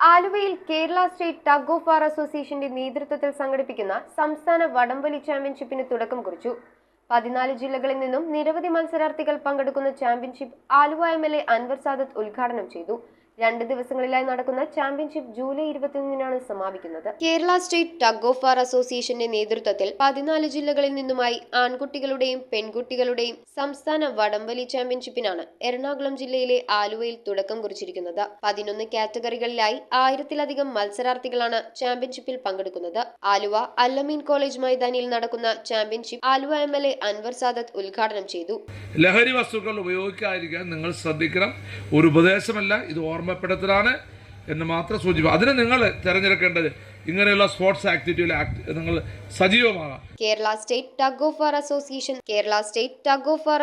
ആലുവയിൽ Kerala state tug of war അസോസിയേഷന്റെ നേതൃത്വത്തിൽ സംഘടിപ്പിക്കുന്ന സംസ്ഥാന വടംവലി ചാമ്പ്യൻഷിപ്പിന് തുടക്കം കുറിച്ചു. 14 ജില്ലകളിൽ നിന്നും നിരവധി മത്സരാർത്ഥികൾ പങ്കെടുക്കുന്ന ചാമ്പ്യൻഷിപ്പ് ആലുവ എംഎൽഎ അൻവർ സാദത്ത് ഉദ്ഘാടനം ചെയ്തു. 2 ദിവസങ്ങളിലായി നടക്കുന്ന ചാമ്പ്യൻഷിപ്പ് ജൂലൈ 21-നാണ് സമാപിക്കുന്നത്. Kerala state tug of war അസോസിയേഷന്റെ നേതൃത്വത്തിൽ 14 ജില്ലകളിൽ നിന്നുമായി ആൺകുട്ടികളുടെയും പെൺകുട്ടികളുടെയും സംസ്ഥാന വടംവലി ചാമ്പ്യൻഷിപ്പിനാണ് എറണാകുളം ജില്ലയിലെ ആലുവയിൽ തുടക്കം കുറിച്ചിരിക്കുന്നത്. 11 കാറ്റഗറികളിലായി 1000-ലധികം മത്സരാർത്ഥികളാണ് ചാമ്പ്യൻഷിപ്പിൽ പങ്കെടുക്കുന്നത്. ആലുവ അല്ലമീൻ കോളേജ് മൈതാനിയിൽ നടക്കുന്ന ചാമ്പ്യൻഷിപ്പ് ആലുവ എംഎൽഎ അൻവർ സാദത്ത് ഉദ്ഘാടനം ചെയ്തു. ലഹരി വസ്തുക്കൾ ഉപയോഗിക്കാതിരിക്കാൻ നിങ്ങൾ ശ്രദ്ധിക്കണം. ഒരു ഉപദേശമല്ല, ഇത് ഓർമ്മപ്പെടുത്തലാണ് എന്ന് മാത്രം സൂചിപ്പിക്കും. അതിന് നിങ്ങൾ തിരഞ്ഞെടുക്കേണ്ടത് ഇങ്ങനെയുള്ള സ്പോർട്സ് ആക്ടിവിറ്റിയിൽ നിങ്ങൾ സജീവമാകാം. Kerala state tug of war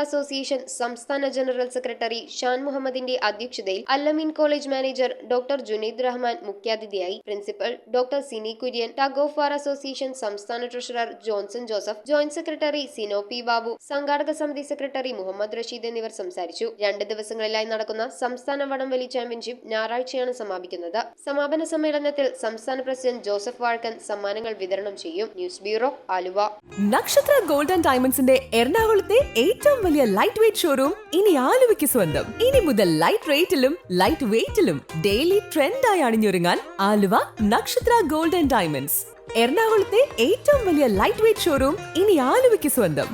association സംസ്ഥാന ജനറൽ സെക്രട്ടറി ഷാൻ മുഹമ്മദിന്റെ അധ്യക്ഷതയിൽ Al-Ameen college manager doctor Junaid Rahman മുഖ്യാതിഥിയായി. Principal doctor Sini Kurian, tug of war association സംസ്ഥാന treasurer Johnson Joseph, joint secretary Sino P Babu, സംഘാടക സമിതി സെക്രട്ടറി മുഹമ്മദ് റഷീദ് എന്നിവർ സംസാരിച്ചു. 2 ദിവസങ്ങളിലായി നടക്കുന്ന സംസ്ഥാന വടംവലി ചാമ്പ്യൻഷിപ്പ് ഞായറാഴ്ചയാണ് സമാപിക്കുന്നത്. സമാപന സമ്മേളനത്തിൽ സംസ്ഥാന പ്രസിഡന്റ് ജോസഫ് വാഴക്കൻ സമ്മാനങ്ങൾ വിതരണം ചെയ്യും. News bureau, Aluva. നക്ഷത്ര ഗോൾഡ് ആൻഡ് ഡയമണ്ട്സിന്റെ എറണാകുളത്തെ ഏറ്റവും വലിയ ലൈറ്റ് വെയ്റ്റ് ഷോറൂം ഇനി ആലുവയ്ക്ക് സ്വന്തം. ഇനി മുതൽ ലൈറ്റ് റേറ്റിലും ലൈറ്റ് വെയ്റ്റിലും ഡെയിലി ട്രെൻഡായി അണിഞ്ഞൊരുങ്ങാൻ ആലുവ നക്ഷത്ര ഗോൾഡ് ആൻഡ് ഡയമണ്ട്സ്. എറണാകുളത്തെ ഏറ്റവും വലിയ ലൈറ്റ് വെയ്റ്റ് ഷോറൂം ഇനി ആലുവയ്ക്ക് സ്വന്തം.